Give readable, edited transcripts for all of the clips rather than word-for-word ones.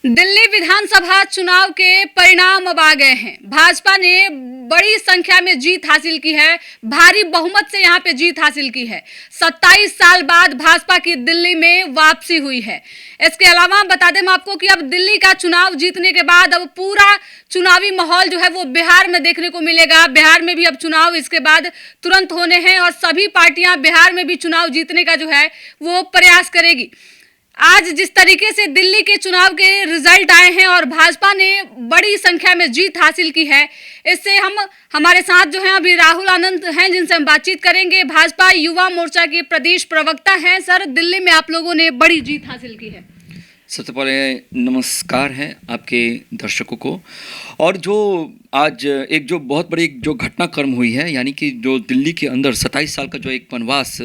दिल्ली विधानसभा चुनाव के परिणाम अब आ गए हैं। भाजपा ने बड़ी संख्या में जीत हासिल की है, भारी बहुमत से यहां पे जीत हासिल की है। 27 साल बाद भाजपा की दिल्ली में वापसी हुई है। इसके अलावा बता दें आपको कि अब दिल्ली का चुनाव जीतने के बाद अब पूरा चुनावी माहौल जो है वो बिहार में देखने को मिलेगा। बिहार में भी अब चुनाव इसके बाद तुरंत होने हैं और सभी पार्टियां बिहार में भी चुनाव जीतने का जो है वो प्रयास करेगी। आज जिस तरीके से दिल्ली के चुनाव के रिजल्ट आए हैं और भाजपा ने बड़ी संख्या में जीत हासिल की है, इससे हमारे साथ जो हैं अभी राहुल आनंद हैं जिनसे हम बातचीत करेंगे। भाजपा युवा मोर्चा के प्रदेश प्रवक्ता हैं। सर, दिल्ली में आप लोगों ने बड़ी जीत हासिल की है। सबसे पहले नमस्कार है आपके दर्शकों को। और जो आज एक जो बहुत बड़ी जो घटनाक्रम हुई है, यानी कि जो दिल्ली के अंदर 27 साल का जो एक वनवास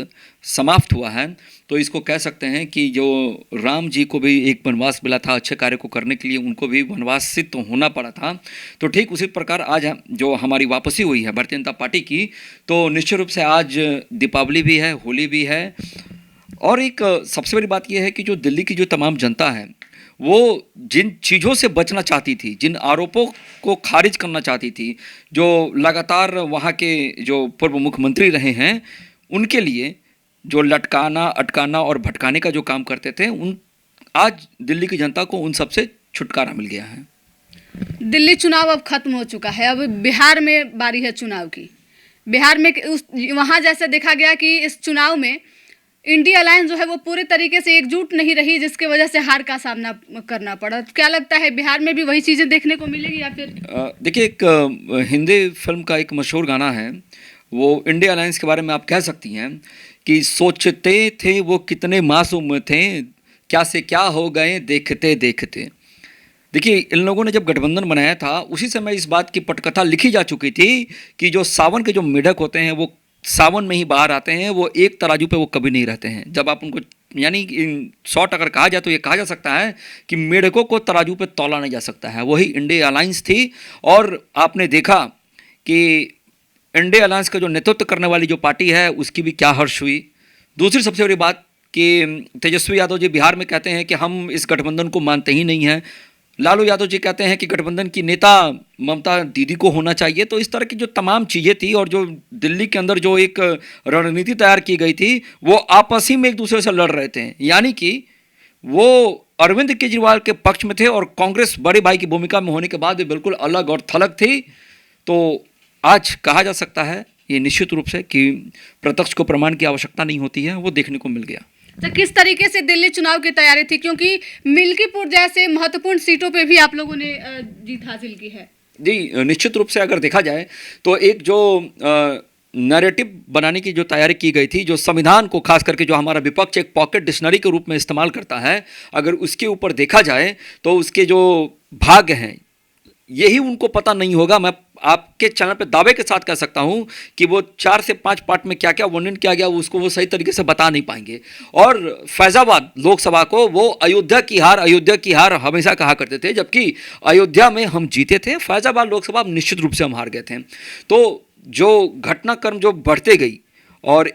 समाप्त हुआ है, तो इसको कह सकते हैं कि जो राम जी को भी एक वनवास मिला था अच्छे कार्य को करने के लिए, उनको भी वनवासित तो होना पड़ा था। तो ठीक उसी प्रकार आज जो हमारी वापसी हुई है भारतीय जनता पार्टी की, तो निश्चित रूप से आज दीपावली भी है, होली भी है। और एक सबसे बड़ी बात यह है कि जो दिल्ली की जो तमाम जनता है वो जिन चीज़ों से बचना चाहती थी, जिन आरोपों को खारिज करना चाहती थी, जो लगातार वहाँ के जो पूर्व मुख्यमंत्री रहे हैं उनके लिए जो लटकाना, अटकाना और भटकाने का जो काम करते थे, उन आज दिल्ली की जनता को उन सब से छुटकारा मिल गया है। दिल्ली चुनाव अब खत्म हो चुका है, अब बिहार में बारी है चुनाव की। बिहार में वहाँ जैसे देखा गया कि इस चुनाव में इंडिया अलायंस जो है वो पूरे तरीके से एकजुट नहीं रही, जिसकी वजह से हार का सामना करना पड़ा। तो क्या लगता है बिहार में भी वही चीज़ें देखने को मिलेगी या फिर? देखिए, एक हिंदी फिल्म का एक मशहूर गाना है, वो इंडिया अलायंस के बारे में आप कह सकती हैं कि सोचते थे वो कितने मासूम थे, क्या से क्या हो गए देखते देखते। देखिए, इन लोगों ने जब गठबंधन बनाया था उसी समय इस बात की पटकथा लिखी जा चुकी थी कि जो सावन के जो मेढक होते हैं वो सावन में ही बाहर आते हैं, वो एक तराजू पे वो कभी नहीं रहते हैं। जब आप उनको, यानी इन शॉर्ट अगर कहा जाए तो ये कहा जा सकता है कि मेढकों को तराजू पे तौला नहीं जा सकता है। वही इंडिया अलायंस थी। और आपने देखा कि इंडिया अलायंस का जो नेतृत्व करने वाली जो पार्टी है उसकी भी क्या हर्ष हुई। दूसरी सबसे बड़ी बात कि तेजस्वी यादव जी बिहार में कहते हैं कि हम इस गठबंधन को मानते ही नहीं हैं। लालू यादव जी कहते हैं कि गठबंधन की नेता ममता दीदी को होना चाहिए। तो इस तरह की जो तमाम चीज़ें थी और जो दिल्ली के अंदर जो एक रणनीति तैयार की गई थी, वो आपस ही में एक दूसरे से लड़ रहे थे। यानी कि वो अरविंद केजरीवाल के पक्ष में थे और कांग्रेस बड़े भाई की भूमिका में होने के बाद भी बिल्कुल अलग और थलग थी। तो आज कहा जा सकता है ये निश्चित रूप से कि प्रत्यक्ष को प्रमाण की आवश्यकता नहीं होती है, वो देखने को मिल गया। तो किस तरीके से दिल्ली चुनाव की तैयारी थी, क्योंकि मिल्कीपुर जैसे महत्वपूर्ण सीटों पे भी आप लोगों ने जीत हासिल की है? जी, निश्चित रूप से अगर देखा जाए तो एक जो नैरेटिव बनाने की जो तैयारी की गई थी, जो संविधान को खास करके जो हमारा विपक्ष एक पॉकेट डिक्शनरी के रूप में इस्तेमाल करता है, अगर उसके ऊपर देखा जाए तो उसके जो भाग हैं यही उनको पता नहीं होगा। मैं आपके चैनल पे दावे के साथ कह सकता हूं कि वो 4 से 5 पार्ट में क्या क्या वर्णन किया गया उसको वो सही तरीके से बता नहीं पाएंगे। और फैजाबाद लोकसभा को वो अयोध्या की हार हमेशा कहा करते थे, जबकि अयोध्या में हम जीते थे, फैजाबाद लोकसभा निश्चित रूप से हम हार गए थे। तो जो घटनाक्रम जो बढ़ते गई और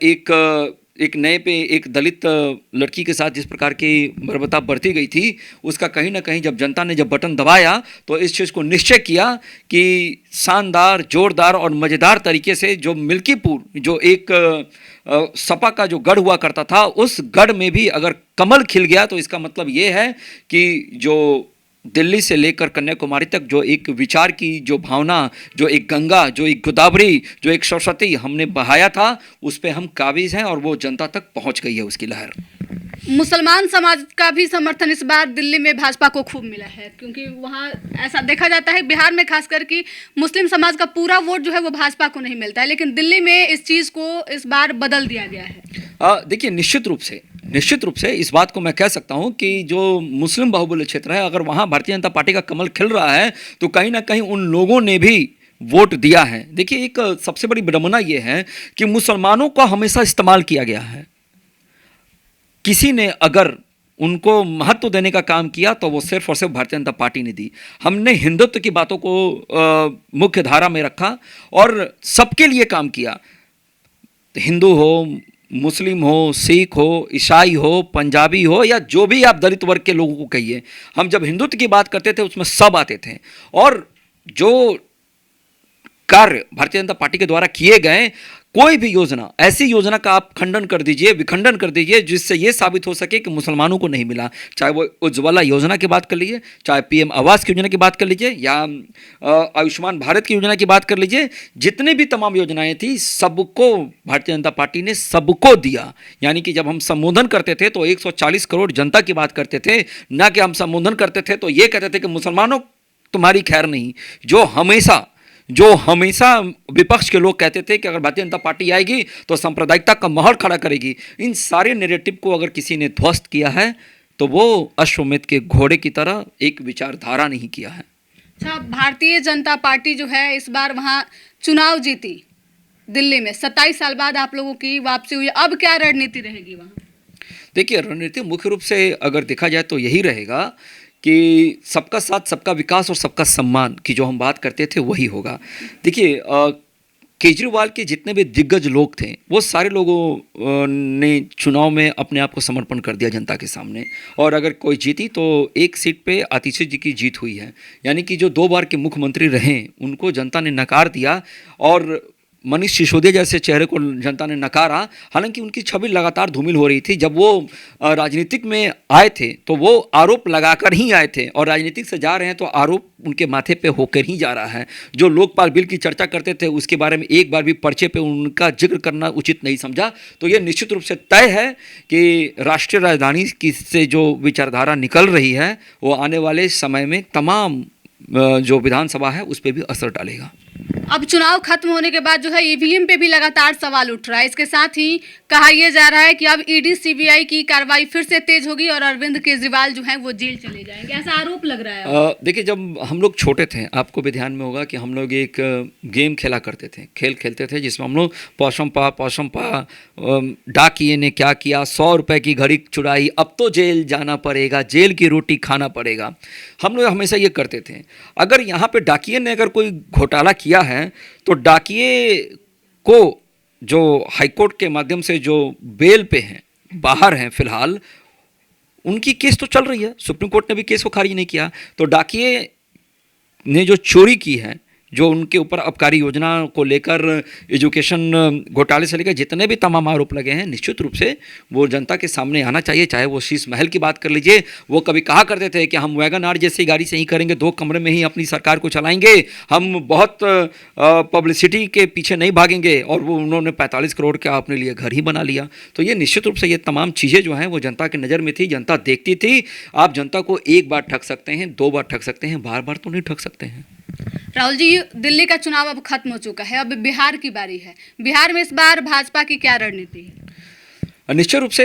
एक नए पे एक दलित लड़की के साथ जिस प्रकार की बर्बरता बढ़ती गई थी, उसका कहीं ना कहीं जब जनता ने जब बटन दबाया तो इस चीज़ को निश्चय किया कि शानदार, जोरदार और मज़ेदार तरीके से जो मिल्कीपुर जो एक सपा का जो गढ़ हुआ करता था, उस गढ़ में भी अगर कमल खिल गया तो इसका मतलब ये है कि जो दिल्ली से लेकर कन्याकुमारी तक जो एक विचार की जो भावना, जो एक गंगा, जो एक गोदावरी, जो एक सरस्वती हमने बहाया था, उस पर हम काबिज हैं और वो जनता तक पहुंच गई है उसकी लहर। मुसलमान समाज का भी समर्थन इस बार दिल्ली में भाजपा को खूब मिला है, क्योंकि वहाँ ऐसा देखा जाता है बिहार में खासकर कि मुस्लिम समाज का पूरा वोट जो है वो भाजपा को नहीं मिलता है, लेकिन दिल्ली में इस चीज़ को इस बार बदल दिया गया है। देखिए, निश्चित रूप से इस बात को मैं कह सकता हूं कि जो मुस्लिम बाहुबल्य क्षेत्र है, अगर वहां भारतीय जनता पार्टी का कमल खिल रहा है तो कहीं ना कहीं उन लोगों ने भी वोट दिया है। देखिए, एक सबसे बड़ी विडंबना यह है कि मुसलमानों का हमेशा इस्तेमाल किया गया है। किसी ने अगर उनको महत्व देने का काम किया तो वो सिर्फ और सिर्फ भारतीय जनता पार्टी ने दी। हमने हिंदुत्व की बातों को मुख्य धारा में रखा और सबके लिए काम किया। हिंदू हो, मुस्लिम हो, सिख हो, ईसाई हो, पंजाबी हो या जो भी आप दलित वर्ग के लोगों को कहिए, हम जब हिंदुत्व की बात करते थे उसमें सब आते थे। और जो कार्य भारतीय जनता पार्टी के द्वारा किए गए, कोई भी योजना, ऐसी योजना का आप खंडन कर दीजिए, विखंडन कर दीजिए जिससे ये साबित हो सके कि मुसलमानों को नहीं मिला। चाहे वो उज्ज्वला योजना की बात कर लीजिए, चाहे पीएम आवास की योजना की बात कर लीजिए, या आयुष्मान भारत की योजना की बात कर लीजिए, जितनी भी तमाम योजनाएं थी सबको भारतीय जनता पार्टी ने सबको दिया। यानी कि जब हम संबोधन करते थे तो 140 करोड़ जनता की बात करते थे, ना कि हम संबोधन करते थे तो ये कहते थे कि मुसलमानों तुम्हारी खैर नहीं। जो हमेशा विपक्ष के लोग कहते थे कि अगर भारतीय जनता पार्टी आएगी तो सांप्रदायिकता का माहौल खड़ा करेगी, इन सारे नैरेटिव को अगर किसी ने ध्वस्त किया है तो वो अश्वमेध के घोड़े की तरह एक विचारधारा नहीं किया है। अच्छा, भारतीय जनता पार्टी जो है इस बार वहाँ चुनाव जीती दिल्ली में, 27 साल बाद आप लोगों की वापसी हुई, अब क्या रणनीति रहेगी वहाँ? देखिए, रणनीति मुख्य रूप से अगर देखा जाए तो यही रहेगा कि सबका साथ, सबका विकास और सबका सम्मान की जो हम बात करते थे वही होगा। देखिए, केजरीवाल के जितने भी दिग्गज लोग थे वो सारे लोगों ने चुनाव में अपने आप को समर्पण कर दिया जनता के सामने, और अगर कोई जीती तो एक सीट पे आतिशी जी की जीत हुई है। यानी कि जो 2 बार के मुख्यमंत्री रहे उनको जनता ने नकार दिया, और मनीष सिसोदिया जैसे चेहरे को जनता ने नकारा। हालांकि उनकी छवि लगातार धूमिल हो रही थी। जब वो राजनीतिक में आए थे तो वो आरोप लगाकर ही आए थे, और राजनीतिक से जा रहे हैं तो आरोप उनके माथे पे होकर ही जा रहा है। जो लोकपाल बिल की चर्चा करते थे उसके बारे में एक बार भी पर्चे पे उनका जिक्र करना उचित नहीं समझा। तो ये निश्चित रूप से तय है कि राष्ट्रीय राजधानी की से जो विचारधारा निकल रही है वो आने वाले समय में तमाम जो विधानसभा है उस पर भी असर डालेगा। अब चुनाव खत्म होने के बाद जो है ईवीएम पे भी लगातार सवाल उठ रहा है। इसके साथ ही कहा यह जा रहा है कि अब ईडी सीबीआई की कार्रवाई फिर से तेज होगी और अरविंद केजरीवाल जो है वो जेल चले जाएंगे, ऐसा आरोप लग रहा है। देखिए, जब हम लोग छोटे थे आपको भी ध्यान में होगा कि हम लोग एक गेम खेला करते थे, खेल खेलते थे जिसमें हम लोग पौशम पा डाकिए ने क्या किया, 100 रुपए की घड़ी चुराई, अब तो जेल जाना पड़ेगा, जेल की रोटी खाना पड़ेगा। हम लोग हमेशा ये करते थे। अगर यहाँ पे डाकिए ने अगर कोई घोटाला किया है तो डाकिए को जो हाईकोर्ट के माध्यम से जो बेल पे हैं, बाहर हैं फिलहाल, उनकी केस तो चल रही है, सुप्रीम कोर्ट ने भी केस को खारिज नहीं किया। तो डाकिए ने जो चोरी की है, जो उनके ऊपर आबकारी योजना को लेकर, एजुकेशन घोटाले से लेकर जितने भी तमाम आरोप लगे हैं, निश्चित रूप से वो जनता के सामने आना चाहिए। चाहे वो शीश महल की बात कर लीजिए, वो कभी कहा करते थे कि हम वैगन आर जैसी गाड़ी से ही करेंगे, 2 कमरे में ही अपनी सरकार को चलाएंगे, हम बहुत पब्लिसिटी के पीछे नहीं भागेंगे, और वो उन्होंने 45 करोड़ का अपने लिए घर ही बना लिया। तो ये निश्चित रूप से ये तमाम चीज़ें जो हैं वो जनता की नज़र में थी, जनता देखती थी। आप जनता को एक बार ठग सकते हैं, 2 बार ठग सकते हैं, बार बार तो नहीं ठग सकते हैं। राहुल जी, दिल्ली का चुनाव अब खत्म हो चुका है, अब बिहार की बारी है। बिहार में इस बार भाजपा की क्या रणनीति है? निश्चित रूप से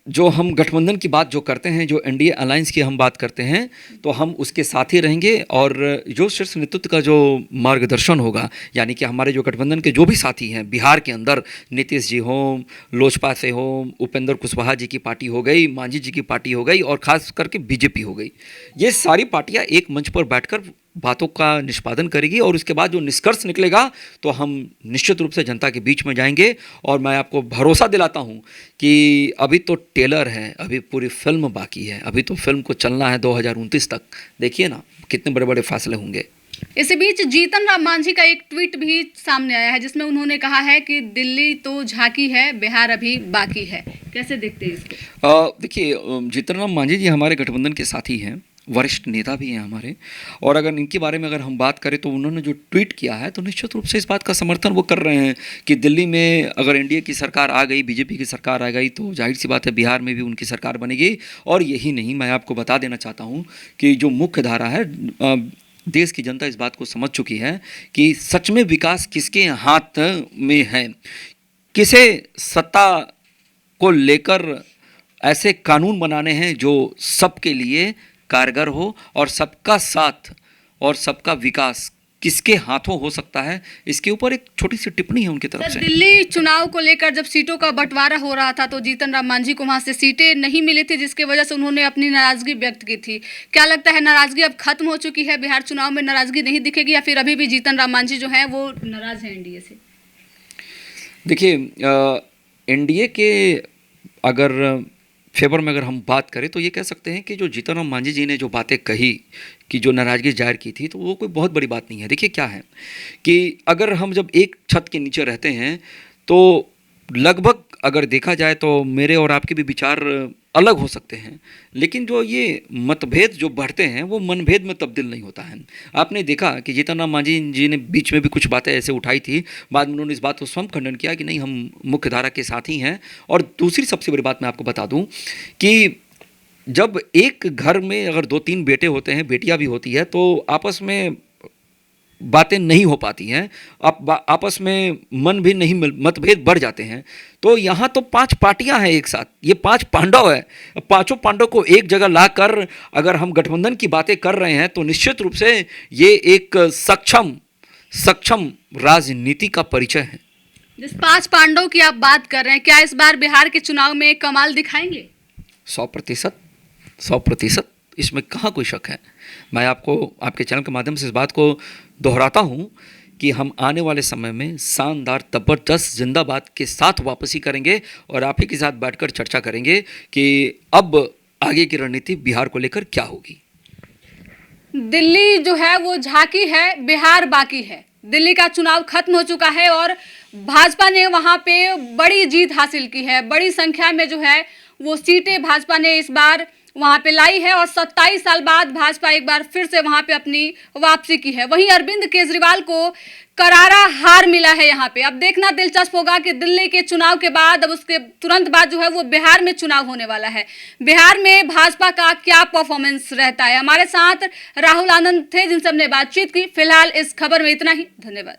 जो हम गठबंधन की बात जो करते हैं, जो एनडीए अलायंस की हम बात करते हैं, तो हम उसके साथ ही रहेंगे, और जो शीर्ष नेतृत्व का जो मार्गदर्शन होगा, यानी कि हमारे जो गठबंधन के जो भी साथी हैं बिहार के अंदर, नीतीश जी हों, लोजपा से हों, उपेंद्र कुशवाहा जी की पार्टी हो गई, मांझी जी की पार्टी हो गई, और ख़ास करके बीजेपी हो गई, ये सारी पार्टियां एक मंच पर बैठकर बातों का निष्पादन करेगी, और उसके बाद जो निष्कर्ष निकलेगा तो हम निश्चित रूप से जनता के बीच में जाएंगे। और मैं आपको भरोसा दिलाता हूं कि अभी तो टेलर है, अभी पूरी फिल्म बाकी है, अभी तो फिल्म को चलना है 2029 तक। देखिए ना कितने बड़े बड़े फैसले होंगे। इसी बीच जीतन राम मांझी का एक ट्वीट भी सामने आया है जिसमें उन्होंने कहा है कि दिल्ली तो झांकी है, बिहार अभी बाकी है। कैसे देखते हैं इसको? देखिए, जीतन राम मांझी जी हमारे गठबंधन के साथी हैं, वरिष्ठ नेता भी हैं हमारे, और अगर इनके बारे में अगर हम बात करें तो उन्होंने जो ट्वीट किया है तो निश्चित रूप से इस बात का समर्थन वो कर रहे हैं कि दिल्ली में अगर एनडीए की सरकार आ गई, बीजेपी की सरकार आ गई, तो जाहिर सी बात है बिहार में भी उनकी सरकार बनेगी। और यही नहीं, मैं आपको बता देना चाहता हूँ कि जो मुख्य धारा है, देश की जनता इस बात को समझ चुकी है कि सच में विकास किसके हाथ में है। किसे सत्ता को लेकर ऐसे कानून बनाने हैं जो सबके लिए कारगर हो, और सबका साथ और सबका विकास किसके हाथों हो सकता है, इसके ऊपर एक छोटी सी टिप्पणी है उनकी तरफ से। दिल्ली चुनाव को लेकर जब सीटों का बंटवारा हो रहा था तो जीतन राम मांझी को वहां से सीटें नहीं मिली थी, जिसकी वजह से उन्होंने अपनी नाराजगी व्यक्त की थी। क्या लगता है, नाराजगी अब खत्म हो चुकी है, बिहार चुनाव में नाराजगी नहीं दिखेगी, या फिर अभी भी जीतन राम मांझी जो है वो नाराज है एनडीए से? देखिए, एनडीए के अगर फेवर में अगर हम बात करें तो ये कह सकते हैं कि जो जीतन राम मांझी जी ने जो बातें कही कि जो नाराज़गी जाहिर की थी, तो वो कोई बहुत बड़ी बात नहीं है। देखिए क्या है कि अगर हम जब एक छत के नीचे रहते हैं तो लगभग अगर देखा जाए तो मेरे और आपके भी विचार अलग हो सकते हैं, लेकिन जो ये मतभेद जो बढ़ते हैं वो मनभेद में तब्दील नहीं होता है। आपने देखा कि जीतन राम मांझी जी ने बीच में भी कुछ बातें ऐसे उठाई थी, बाद में उन्होंने इस बात को स्वयं खंडन किया कि नहीं, हम मुख्य धारा के साथ ही हैं। और दूसरी सबसे बड़ी बात मैं आपको बता दूं कि जब एक घर में अगर 2-3 बेटे होते हैं, बेटियां भी होती है, तो आपस में बातें नहीं हो पाती हैं, आपस में मन भी नहीं मतभेद बढ़ जाते हैं। तो यहाँ तो 5 पार्टियां हैं एक साथ, ये 5 पांडव है। पांचों पांडव को एक जगह लाकर अगर हम गठबंधन की बातें कर रहे हैं तो निश्चित रूप से ये एक सक्षम राजनीति का परिचय है। जिस 5 पांडव की आप बात कर रहे हैं, क्या इस बार बिहार के चुनाव में कमाल दिखाएंगे? 100%, इसमें कहाँ कोई शक है। मैं आपको आपके चैनल के माध्यम से इस बात को दोहराता हूँ कि हम आने वाले समय में शानदार ज़बरदस्त जिंदाबाद के साथ वापसी करेंगे और आप ही के साथ बैठकर चर्चा करेंगे कि अब आगे की रणनीति बिहार को लेकर क्या होगी। दिल्ली जो है वो झांकी है, बिहार बाकी है। दिल्ली का चुनाव खत्म हो चुका है और भाजपा ने वहां पे बड़ी जीत हासिल की है। बड़ी संख्या में जो है वो सीटें भाजपा ने इस बार वहां पे लाई है और 27 साल बाद भाजपा एक बार फिर से वहां पे अपनी वापसी की है। वहीं अरविंद केजरीवाल को करारा हार मिला है यहाँ पे। अब देखना दिलचस्प होगा कि दिल्ली के चुनाव के बाद अब उसके तुरंत बाद जो है वो बिहार में चुनाव होने वाला है। बिहार में भाजपा का क्या परफॉर्मेंस रहता है। हमारे साथ राहुल आनंद थे जिनसे हमने बातचीत की। फिलहाल इस खबर में इतना ही। धन्यवाद।